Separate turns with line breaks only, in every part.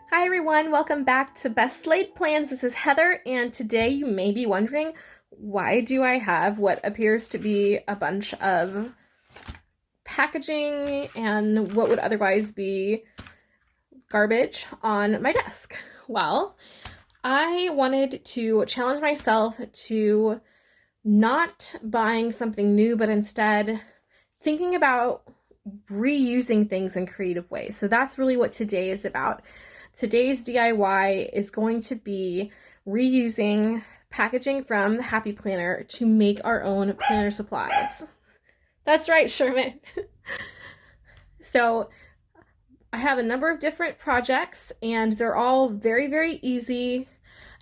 Hi everyone, welcome back to Best Laid Plans. This is Heather, and today you may be wondering, why do I have what appears to be a bunch of packaging and what would otherwise be garbage on my desk? Well, I wanted to challenge myself to not buying something new, but instead thinking about reusing things in creative ways. So that's really what today is about. Today's DIY is going to be reusing packaging from the Happy Planner to make our own planner supplies. That's right, Sherman. So I have a number of different projects and they're all very, very easy.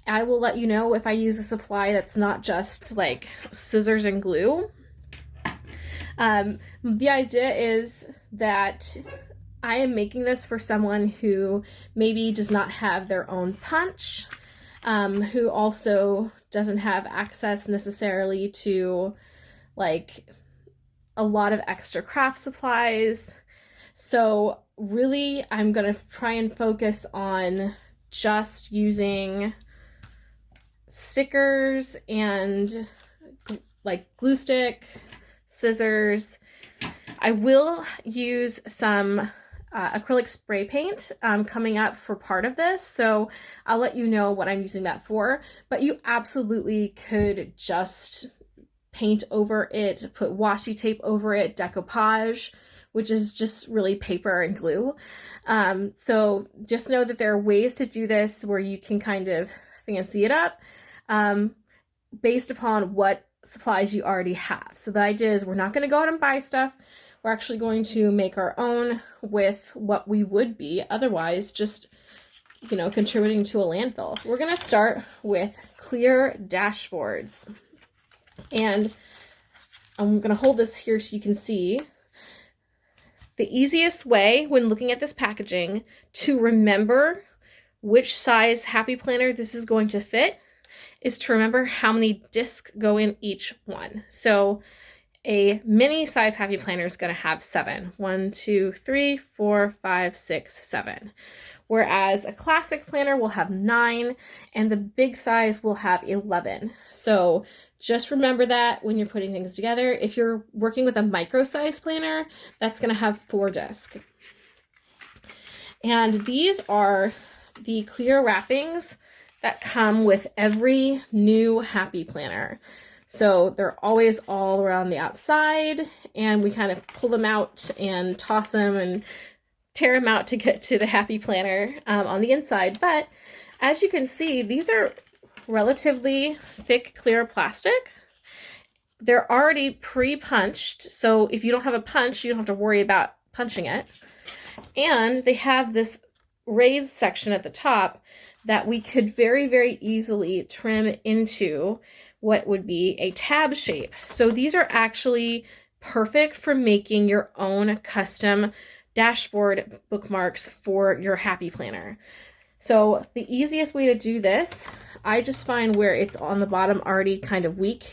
I will let you know if I use a supply that's not just like scissors and glue. The idea is that I am making this for someone who maybe does not have their own punch, who also doesn't have access necessarily to like a lot of extra craft supplies. So really, I'm gonna try and focus on just using stickers and like glue stick, scissors. I will use some acrylic spray paint coming up for part of this, so I'll let you know what I'm using that for, but you absolutely could just paint over it, put washi tape over it, decoupage, which is just really paper and glue. So just know that there are ways to do this where you can kind of fancy it up based upon what supplies you already have. So the idea is we're not going to go out and buy stuff. We're actually going to make our own with what we would be otherwise just, contributing to a landfill. We're going to start with clear dashboards. And I'm going to hold this here so you can see. The easiest way when looking at this packaging to remember which size Happy Planner this is going to fit is to remember how many discs go in each one. So a mini size Happy Planner is going to have 7. 1, 2, 3, 4, 5, 6, 7. Whereas a classic planner will have 9 and the big size will have 11. So just remember that when you're putting things together. If you're working with a micro size planner, that's going to have 4 discs. And these are the clear wrappings that come with every new Happy Planner. So they're always all around the outside, and we kind of pull them out and toss them and tear them out to get to the Happy Planner on the inside. But as you can see, these are relatively thick, clear plastic. They're already pre-punched, so if you don't have a punch, you don't have to worry about punching it. And they have this raised section at the top that we could very, very easily trim into what would be a tab shape. So these are actually perfect for making your own custom dashboard bookmarks for your Happy Planner. So the easiest way to do this, I just find where it's on the bottom already kind of weak,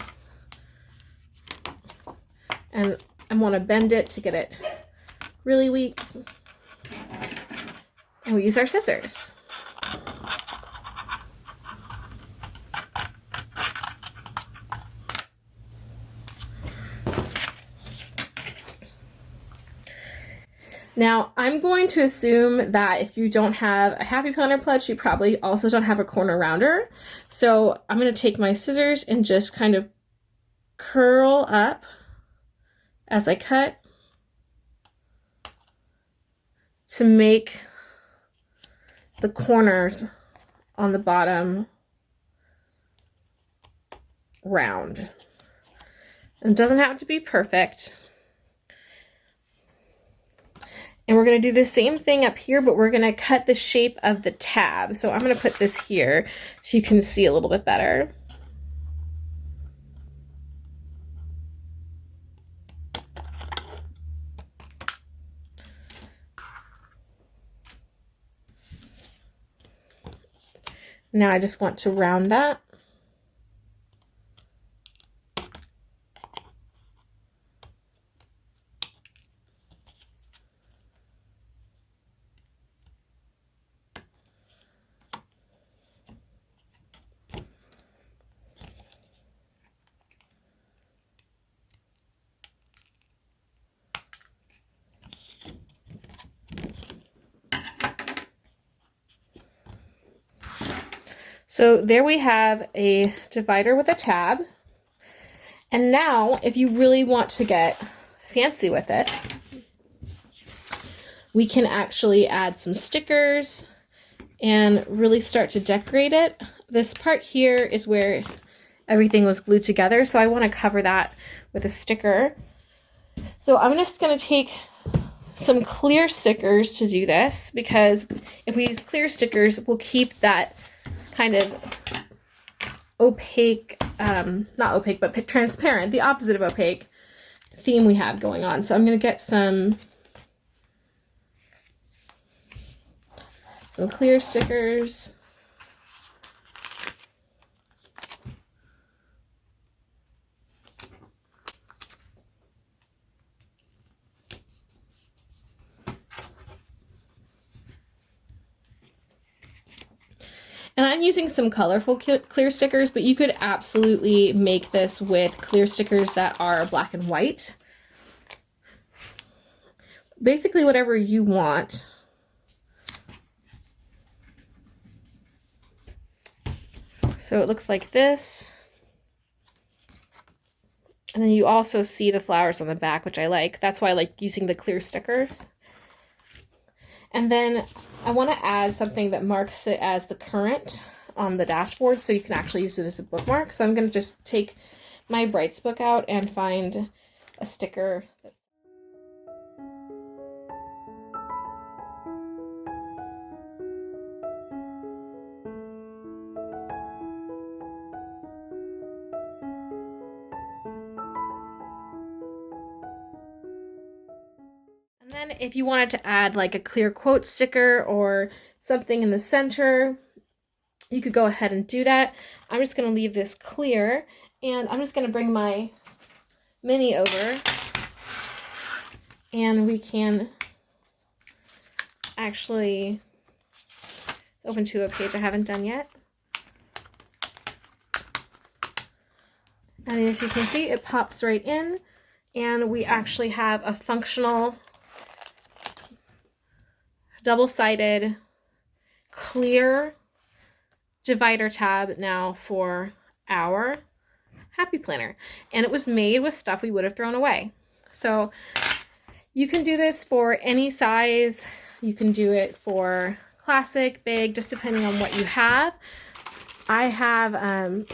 and I want to bend it to get it really weak, and we use our scissors. Now, I'm going to assume that if you don't have a Happy Planner pledge, you probably also don't have a corner rounder. So I'm going to take my scissors and just kind of curl up as I cut to make the corners on the bottom round. It doesn't have to be perfect. And we're going to do the same thing up here, but we're going to cut the shape of the tab. So I'm going to put this here so you can see a little bit better. Now I just want to round that. So there we have a divider with a tab. And now, if you really want to get fancy with it, we can actually add some stickers and really start to decorate it. This part here is where everything was glued together, so I want to cover that with a sticker. So I'm just going to take some clear stickers to do this, because if we use clear stickers, we'll keep that kind of opaque, not opaque, but transparent, the opposite of opaque theme we have going on. So I'm going to get some clear stickers. And I'm using some colorful clear stickers, but you could absolutely make this with clear stickers that are black and white. Basically whatever you want. So it looks like this. And then you also see the flowers on the back, which I like. That's why I like using the clear stickers. And then I want to add something that marks it as the current on the dashboard, so you can actually use it as a bookmark. So I'm going to just take my Brights book out and find a sticker. And then if you wanted to add like a clear quote sticker or something in the center, you could go ahead and do that. I'm just going to leave this clear, and I'm just going to bring my mini over, and we can actually open to a page I haven't done yet. And as you can see, it pops right in, and we actually have a functional double-sided clear divider tab now for our Happy Planner. And it was made with stuff we would have thrown away. So you can do this for any size. You can do it for classic, big, just depending on what you have. I have,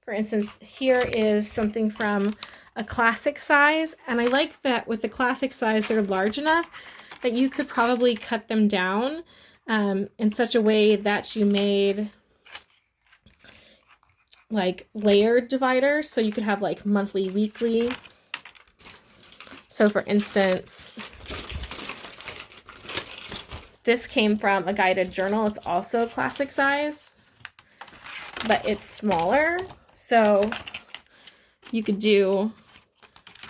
for instance, here is something from a classic size. And I like that with the classic size, they're large enough that you could probably cut them down in such a way that you made like layered dividers. So you could have like monthly, weekly. So for instance, this came from a guided journal. It's also a classic size, but it's smaller. So you could do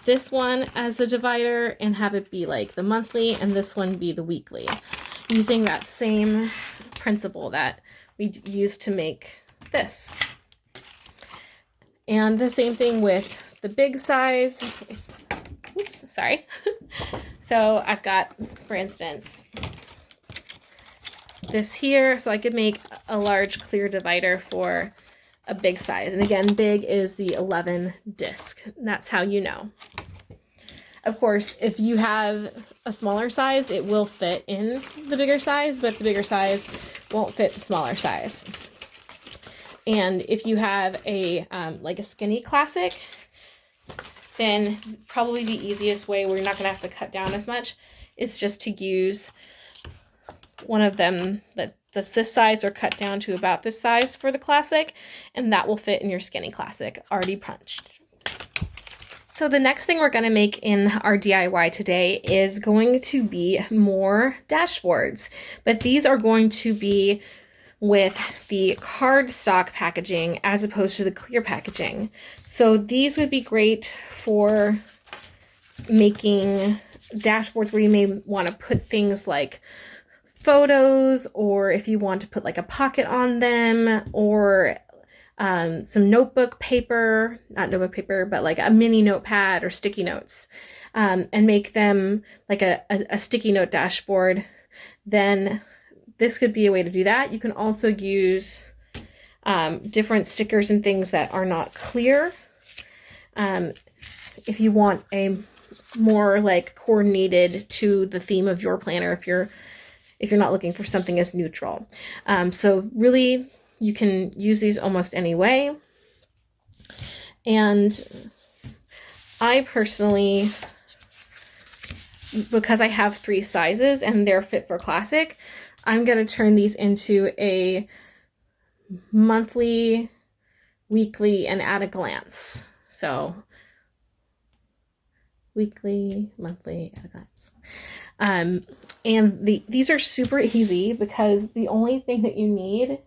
this one as a divider and have it be like the monthly, and this one be the weekly, using that same principle that we used to make this. And the same thing with the big size. Oops, sorry. So I've got, for instance, this here, so I could make a large clear divider for a big size. And again, big is the 11 disc. That's how you know. Of course, if you have a smaller size, it will fit in the bigger size, but the bigger size won't fit the smaller size. And if you have a like a skinny classic, then probably the easiest way where you're not going to have to cut down as much is just to use one of them that's this size or cut down to about this size for the classic, and that will fit in your skinny classic already punched. So the next thing we're going to make in our DIY today is going to be more dashboards, but these are going to be with the cardstock packaging as opposed to the clear packaging. So these would be great for making dashboards where you may want to put things like photos, or if you want to put like a pocket on them, or some notebook paper, not notebook paper, but like a mini notepad or sticky notes, and make them like a sticky note dashboard. Then this could be a way to do that. You can also use different stickers and things that are not clear. If you want a more like coordinated to the theme of your planner, if you're not looking for something as neutral. So really, you can use these almost any way. And I personally, because I have 3 sizes and they're fit for classic, I'm going to turn these into a monthly, weekly, and at a glance. So weekly, monthly, at a glance. And these are super easy because the only thing that you need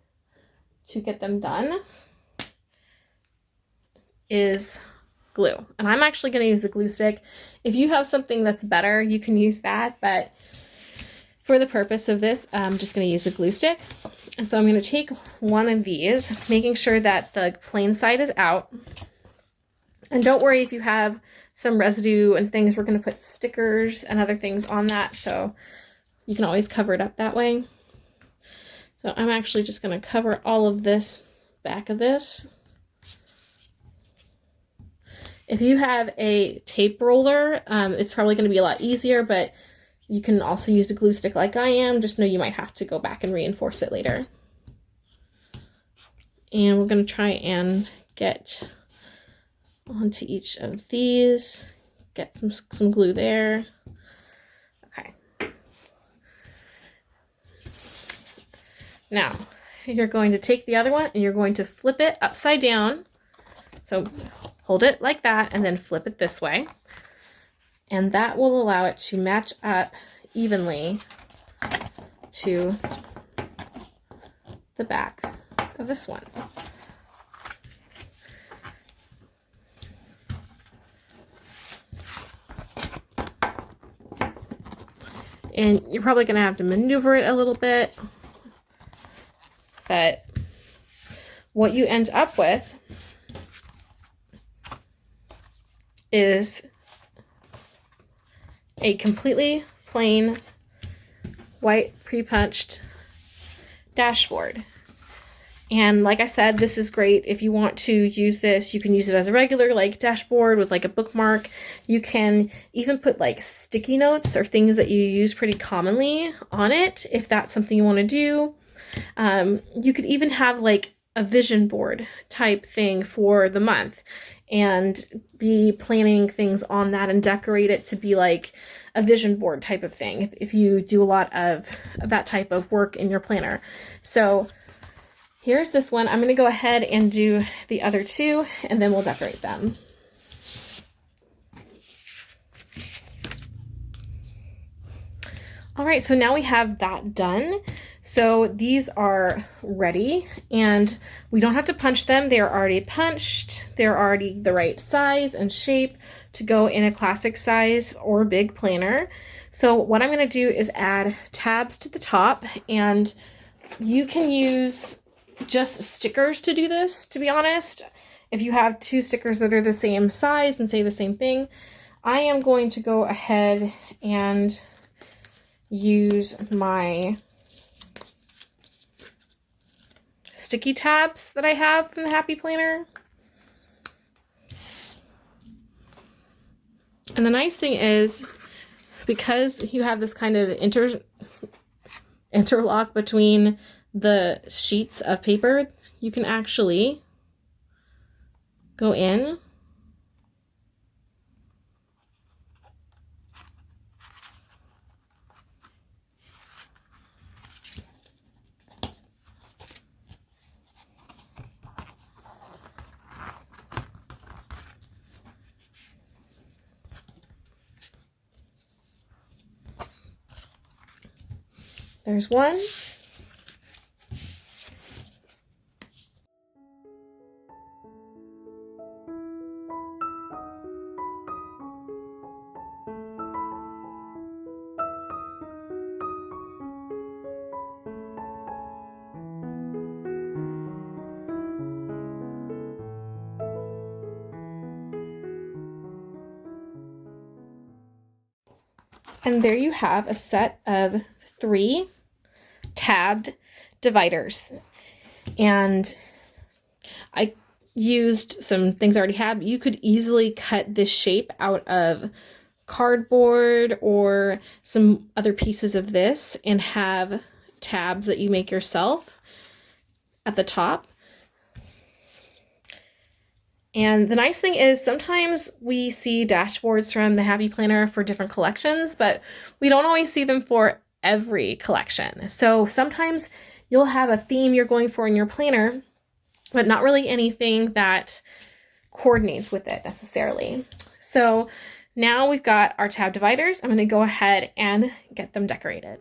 to get them done is glue. And I'm actually going to use a glue stick. If you have something that's better, you can use that. But for the purpose of this, I'm just going to use the glue stick. And so I'm going to take one of these, making sure that the plain side is out. And don't worry if you have some residue and things. We're going to put stickers and other things on that, so you can always cover it up that way. So I'm actually just going to cover all of this back of this. If you have a tape roller, it's probably going to be a lot easier, but you can also use a glue stick like I am. Just know you might have to go back and reinforce it later. And we're going to try and get onto each of these, get some glue there. Okay. Now, you're going to take the other one and you're going to flip it upside down. So hold it like that and then flip it this way. And that will allow it to match up evenly to the back of this one. And you're probably going to have to maneuver it a little bit, but what you end up with is a completely plain white pre-punched dashboard. And like I said, this is great if you want to use this. You can use it as a regular like dashboard with like a bookmark. You can even put like sticky notes or things that you use pretty commonly on it if that's something you want to do. You could even have like a vision board type thing for the month and be planning things on that and decorate it to be like a vision board type of thing if you do a lot of that type of work in your planner. So here's this one. I'm going to go ahead and do the other 2 and then we'll decorate them. All right, so now we have that done. So these are ready and we don't have to punch them. They're already punched. They're already the right size and shape to go in a classic size or big planner. So what I'm going to do is add tabs to the top, and you can use just stickers to do this, to be honest. If you have 2 stickers that are the same size and say the same thing, I am going to go ahead and use my sticky tabs that I have from the Happy Planner. And the nice thing is, because you have this kind of interlock between the sheets of paper, you can actually go in there's one. And there you have a set of 3 tabbed dividers. And I used some things I already have. You could easily cut this shape out of cardboard or some other pieces of this and have tabs that you make yourself at the top. And the nice thing is sometimes we see dashboards from the Happy Planner for different collections, but we don't always see them for every collection. So sometimes you'll have a theme you're going for in your planner, but not really anything that coordinates with it necessarily. So now we've got our tab dividers. I'm going to go ahead and get them decorated.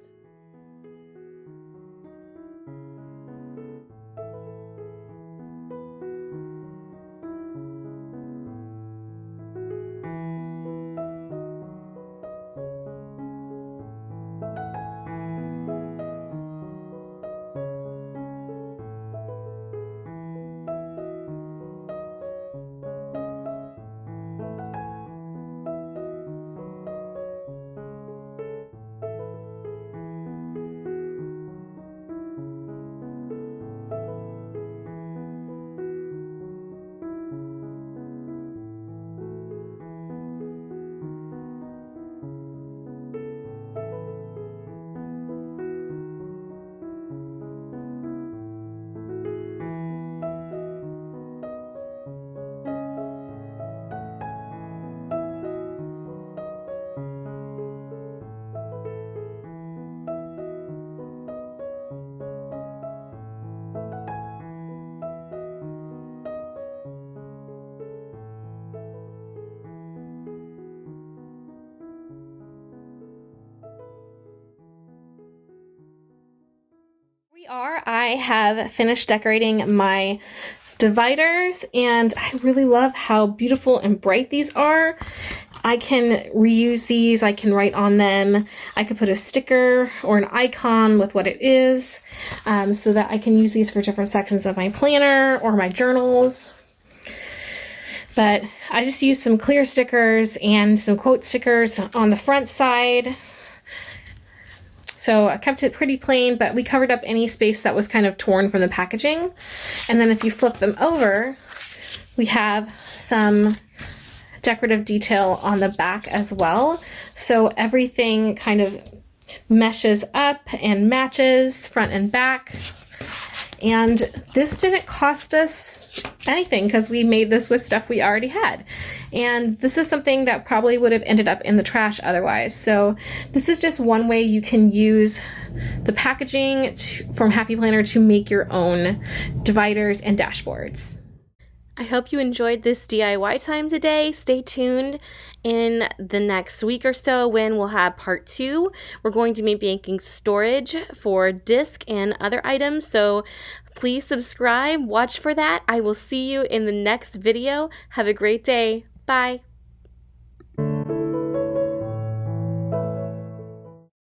I have finished decorating my dividers, and I really love how beautiful and bright these are. I can reuse these, I can write on them, I could put a sticker or an icon with what it is, so that I can use these for different sections of my planner or my journals. But I just used some clear stickers and some quote stickers on the front side. So I kept it pretty plain, but we covered up any space that was kind of torn from the packaging. And then if you flip them over, we have some decorative detail on the back as well. So everything kind of meshes up and matches front and back. And this didn't cost us anything because we made this with stuff we already had. And this is something that probably would have ended up in the trash otherwise. So this is just one way you can use the packaging from Happy Planner to make your own dividers and dashboards. I hope you enjoyed this DIY time today. Stay tuned in the next week or so when we'll have part 2. We're going to be making storage for disc and other items, so please subscribe, watch for that. I will see you in the next video. Have a great day. Bye.